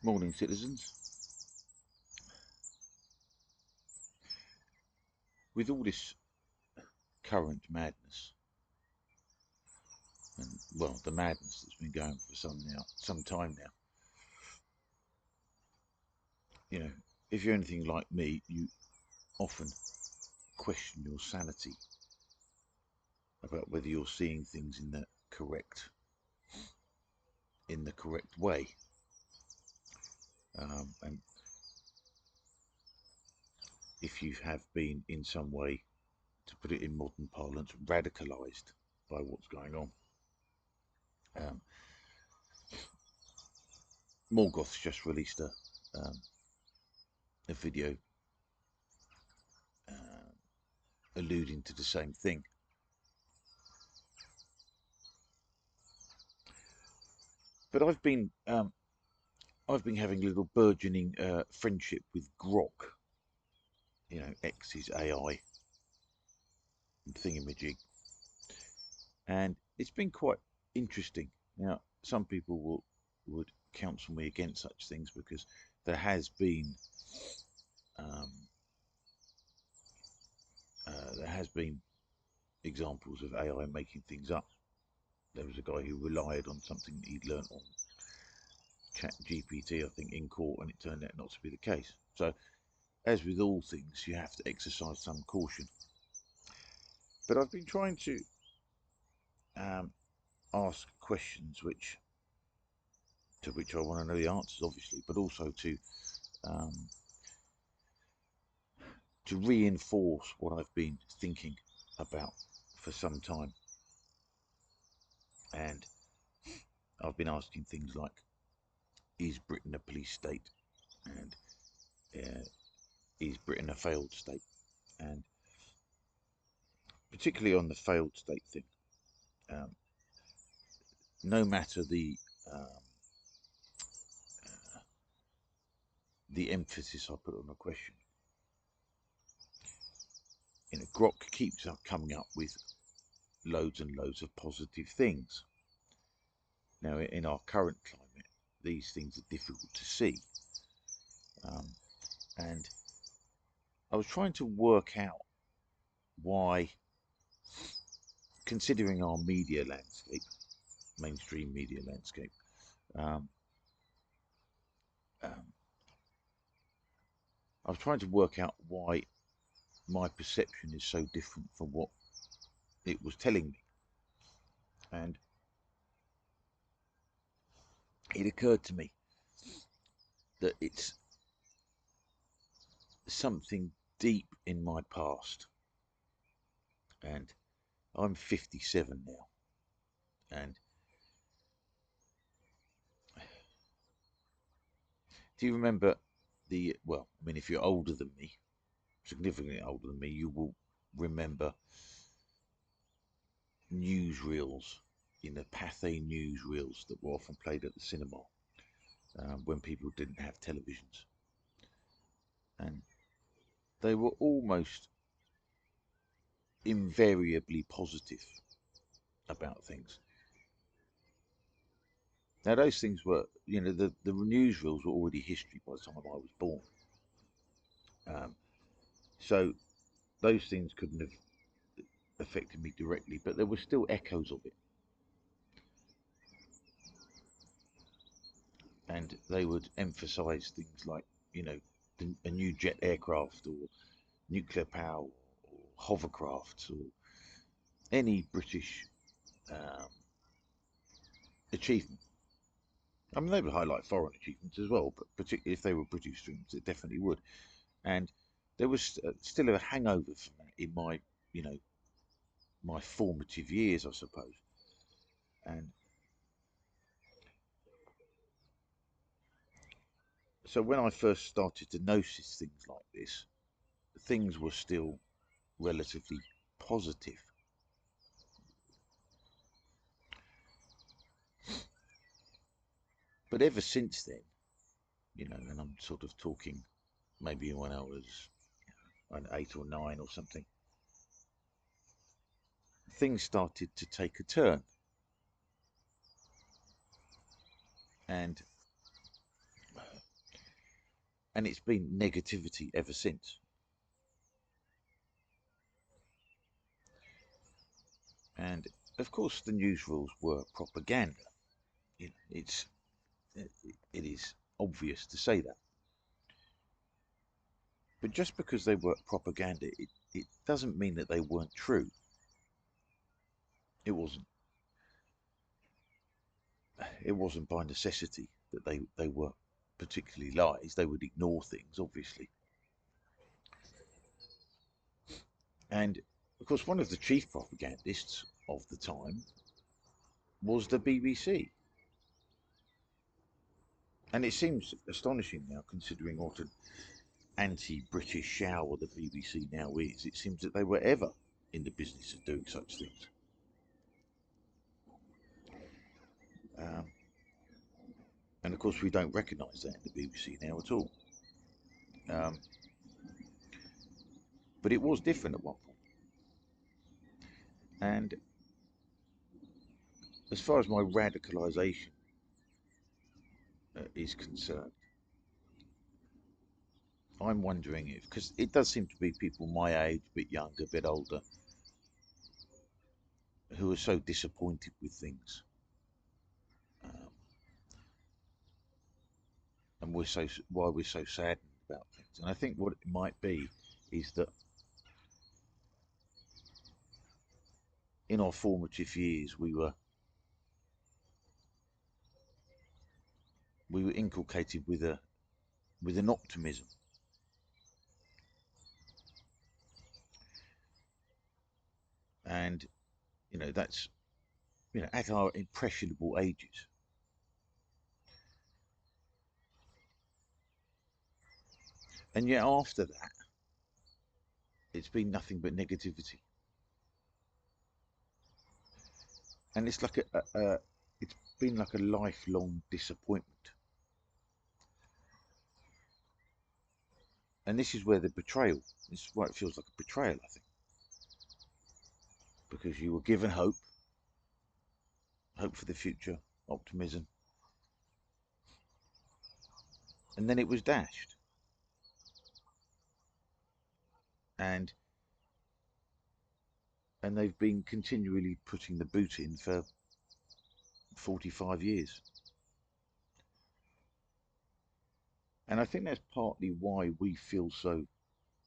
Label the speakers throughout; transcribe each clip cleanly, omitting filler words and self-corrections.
Speaker 1: Morning, citizens. With all this current madness, and well, the madness that's been going for some time now, if you're anything like me, you often question your sanity about whether you're seeing things in the correct way, and if you have been in some way, to put it in modern parlance, radicalized by what's going on. Morgoth's just released a video alluding to the same thing. But I've been having a little burgeoning friendship with Grok, X's AI thingamajig, and it's been quite interesting. Now, some people would counsel me against such things because there has been examples of AI making things up. There was a guy who relied on something that he'd learnt on Chat GPT, I think, in court, and it turned out not to be the case. So, as with all things, you have to exercise some caution. But I've been trying to ask questions to which I want to know the answers, obviously, but also to reinforce what I've been thinking about for some time. And I've been asking things like, is Britain a police state? And is Britain a failed state? And particularly on the failed state thing, no matter the emphasis I put on a question, Grok keeps coming up with loads and loads of positive things. Now, in our current climate, these things are difficult to see. And I was trying to work out why, considering our media landscape, mainstream media landscape, I was trying to work out why my perception is so different from what it was telling me. And it occurred to me that it's something deep in my past. And I'm 57 now. And do you remember if you're older than me, significantly older than me, you will remember newsreels, Pathé newsreels that were often played at the cinema when people didn't have televisions. And they were almost invariably positive about things. Now, those things were, the newsreels were already history by the time I was born. So those things couldn't have affected me directly, but there were still echoes of it. And they would emphasize things like, a new jet aircraft or nuclear power or hovercrafts or any British achievement. I mean, they would highlight foreign achievements as well, but particularly if they were British streams, it definitely would. And there was still a hangover from that in my formative years, I suppose. And so when I first started to notice things like this, things were still relatively positive. But ever since then, and I'm sort of talking maybe when I was 8 or 9 or something, things started to take a turn. And and it's been negativity ever since. And of course, the newsreels were propaganda. You know, it is obvious to say that. But just because they were propaganda, it doesn't mean that they weren't true. It wasn't. It wasn't by necessity that they were particularly lies. They would ignore things, obviously. And of course, one of the chief propagandists of the time was the BBC. And it seems astonishing now, considering what an anti-British shower the BBC now is. It seems that they were ever in the business of doing such things. Um, and of course, we don't recognise that in the BBC now at all. Um, but it was different at one point. And as far as my radicalisation is concerned, I'm wondering if, because it does seem to be people my age, a bit younger, a bit older, who are so disappointed with things. Um, and why we're so saddened about things. And I think what it might be is that in our formative years we were inculcated with an optimism, and that's at our impressionable ages, and yet after that it's been nothing but negativity, and it's like it's been like a lifelong disappointment. And this is where the betrayal, this is why it feels like a betrayal, I think, because you were given hope for the future, optimism, and then it was dashed. And they've been continually putting the boot in for 45 years. And I think that's partly why we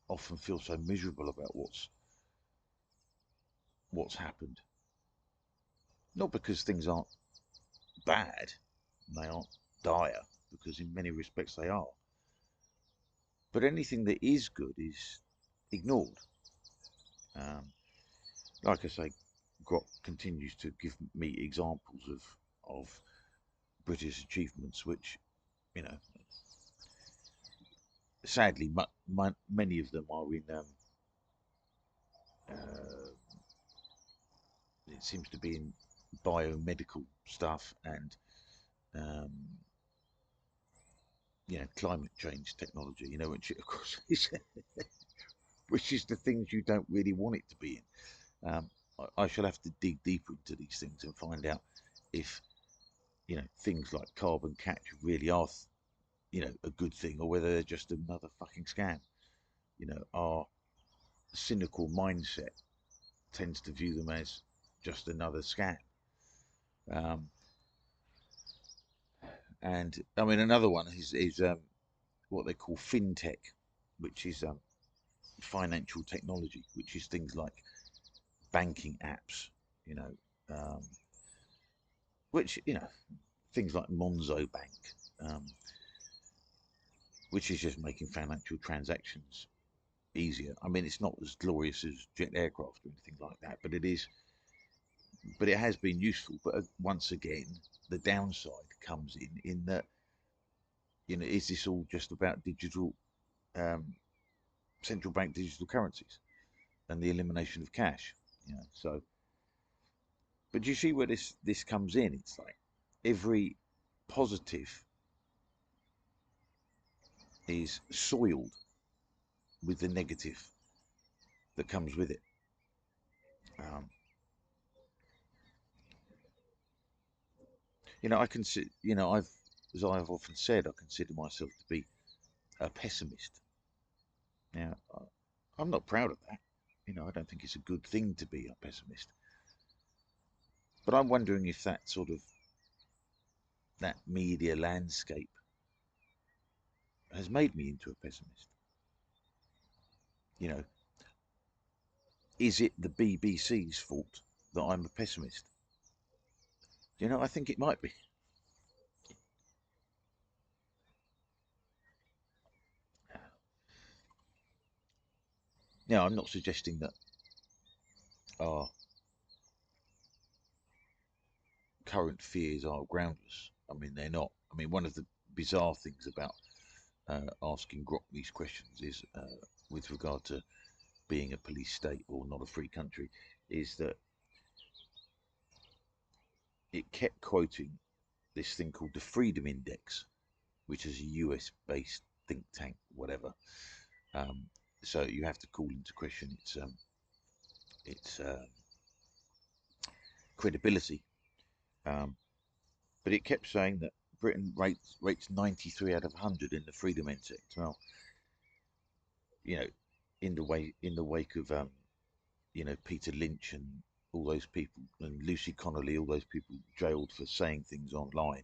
Speaker 1: often feel so miserable about what's happened. Not because things aren't bad, they aren't dire, because in many respects they are. But anything that is good is ignored. Um, like I say, Grok continues to give me examples of British achievements, which, you know, sadly, many of them are in. Uh, it seems to be in biomedical stuff and um, climate change technology. Which of course is which is the things you don't really want it to be in. I shall have to dig deeper into these things and find out if things like carbon capture really are a good thing, or whether they're just another fucking scam. Our cynical mindset tends to view them as just another scam. Um, and I mean, another one is what they call fintech, which is financial technology, which is things like banking apps, you know, um, which things like Monzo Bank, um, which is just making financial transactions easier. I mean, it's not as glorious as jet aircraft or anything like that, but it has been useful. But once again, the downside comes in that is this all just about digital um, central bank digital currencies and the elimination of cash? So. But do you see where this comes in? It's like every positive is soiled with the negative that comes with it. Um, I consider, as I've often said, I consider myself to be a pessimist. Now, I'm not proud of that. I don't think it's a good thing to be a pessimist. But I'm wondering if that sort of that media landscape has made me into a pessimist. You know, is it the BBC's fault that I'm a pessimist? I think it might be. Now, I'm not suggesting that our current fears are groundless. I mean, they're not. I mean, one of the bizarre things about asking Grok these questions is, with regard to being a police state or not a free country, is that it kept quoting this thing called the Freedom Index, which is a US based think tank, whatever. Um, so you have to call into question its credibility. Um, but it kept saying that Britain rates 93 out of 100 in the Freedom Index. Well, you know, in the wake of Peter Lynch and all those people, and Lucy Connolly, all those people jailed for saying things online,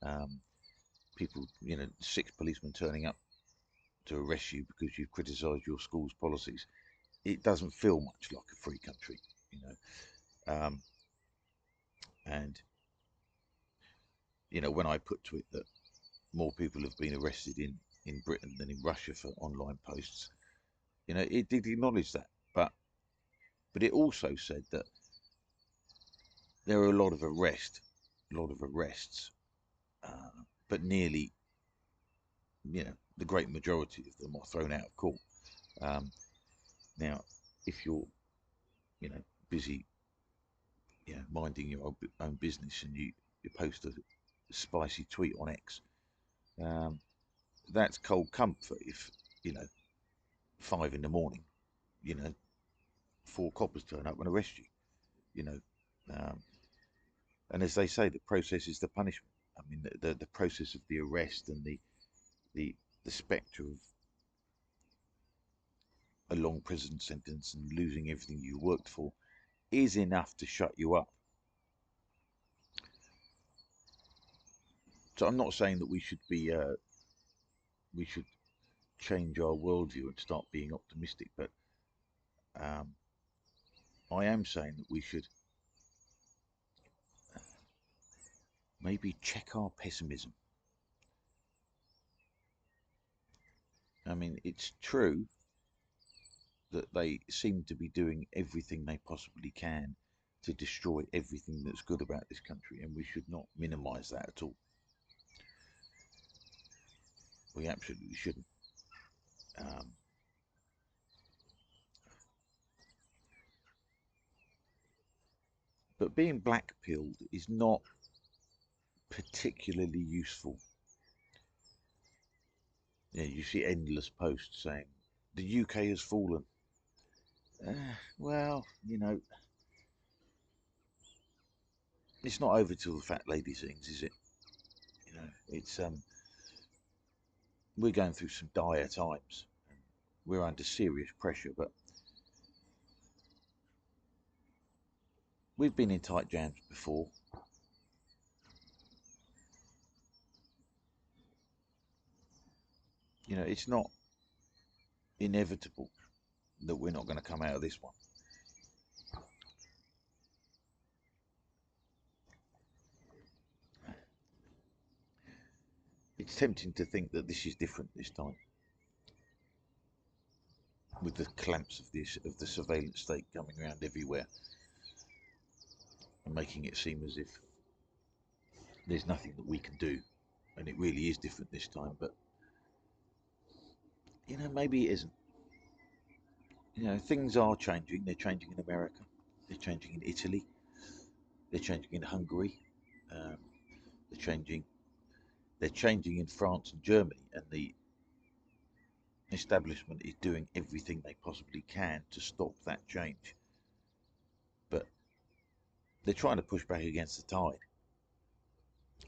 Speaker 1: and people, 6 policemen turning up to arrest you because you've criticised your school's policies. It doesn't feel much like a free country, you know. And when I put to it that more people have been arrested in Britain than in Russia for online posts, it did acknowledge that, but it also said that there are a lot of arrests, but nearly, the great majority of them are thrown out of court. Um, Now, if you're, busy, minding your own business, and you post a spicy tweet on X, um, that's cold comfort. If 5 in the morning, you know, 4 coppers turn up and arrest you, you know, um, and as they say, the process is the punishment. I mean, the process of the arrest and the the spectre of a long prison sentence and losing everything you worked for is enough to shut you up. So I'm not saying that we should change our worldview and start being optimistic, but um, I am saying that we should maybe check our pessimism. I mean, it's true that they seem to be doing everything they possibly can to destroy everything that's good about this country, and we should not minimise that at all. We absolutely shouldn't. Um, but being black pilled is not particularly useful. You see endless posts saying the UK has fallen. Well, it's not over till the fat lady sings, is it? It's we're going through some dire times. We're under serious pressure, but we've been in tight jams before. It's not inevitable that we're not going to come out of this one. It's tempting to think that this is different this time, with the clamps of the surveillance state coming around everywhere and making it seem as if there's nothing that we can do, and it really is different this time. But maybe it isn't. Things are changing. They're changing in America. They're changing in Italy. They're changing in Hungary. Um, they're changing. They're changing in France and Germany, and the establishment is doing everything they possibly can to stop that change. But they're trying to push back against the tide,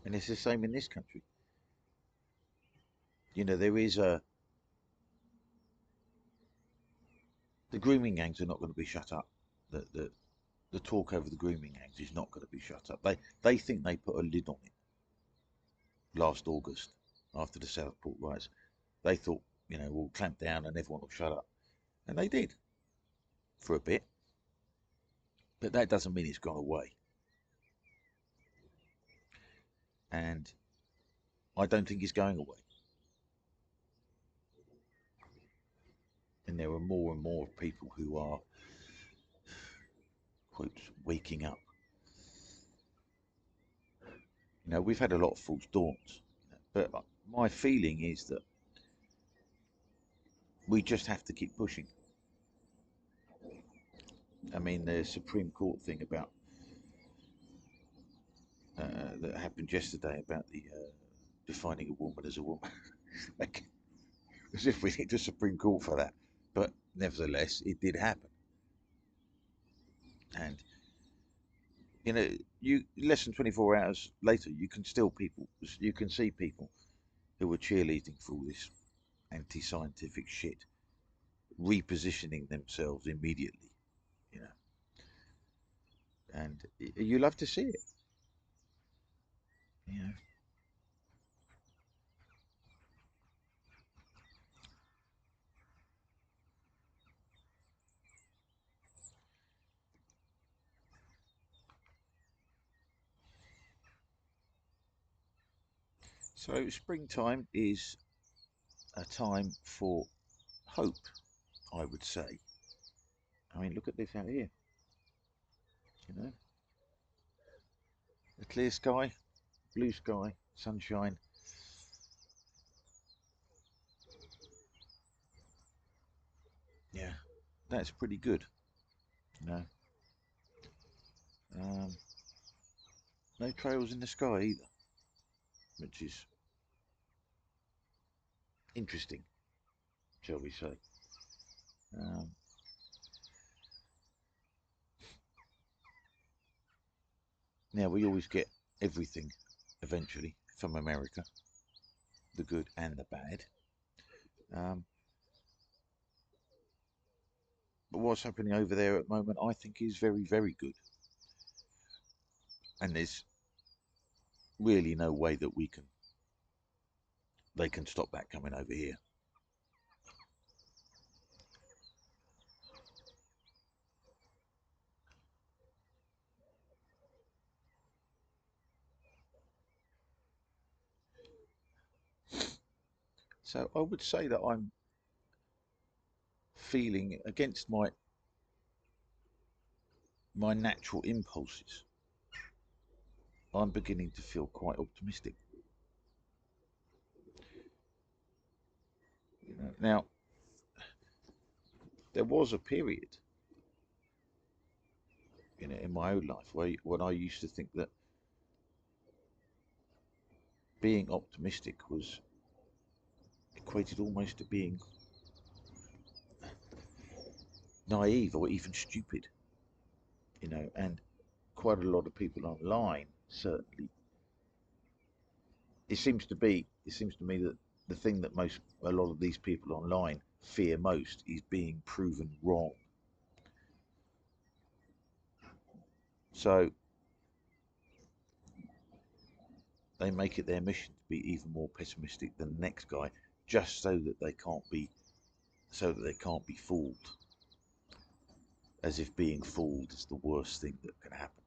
Speaker 1: and it's the same in this country. You know, there is a the grooming gangs are not going to be shut up. The talk over the grooming gangs is not going to be shut up. They think they put a lid on it last August after the Southport riots. They thought, you know, we'll clamp down and everyone will shut up, and they did for a bit. But that doesn't mean it's gone away. And I don't think it's going away. And there are more and more people who are, quote, waking up. You know, we've had a lot of false dawns, but my feeling is that we just have to keep pushing. I mean, the Supreme Court thing about that happened yesterday about the defining a woman as a woman, like, as if we need the Supreme Court for that. But nevertheless, it did happen, and you know, you less than 24 hours later, you can see people who were cheerleading for all this anti-scientific shit, repositioning themselves immediately, you know, and you love to see it, you know. So springtime is a time for hope, I would say. I mean, look at this out here, you know, a clear sky, blue sky, sunshine. Yeah, that's pretty good, you know. Um, no trails in the sky either, which is interesting, shall we say. Um, Now, we always get everything eventually from America, the good and the bad. Um, but what's happening over there at the moment, I think, is very, very good. And there's really no way that they can stop that coming over here. So I would say that I'm feeling against my natural impulses. I'm beginning to feel quite optimistic. You know? Now, there was a period, you know, in my own life when I used to think that being optimistic was equated almost to being naive or even stupid, you know, and quite a lot of people online certainly. It seems to me that the thing that a lot of these people online fear most is being proven wrong. So they make it their mission to be even more pessimistic than the next guy, just so that they can't be fooled, as if being fooled is the worst thing that can happen.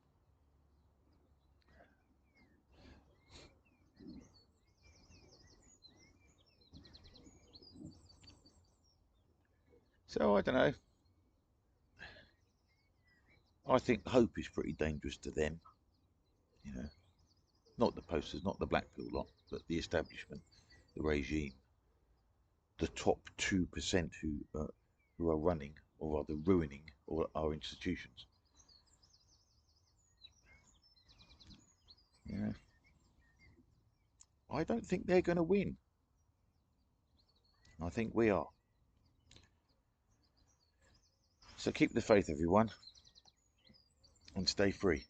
Speaker 1: So I don't know. I think hope is pretty dangerous to them, you know. Not the posters, not the black pill lot, but the establishment, the regime, the top 2% who are running, or rather ruining, our institutions. Yeah, I don't think they're going to win. I think we are. So keep the faith, everyone, and stay free.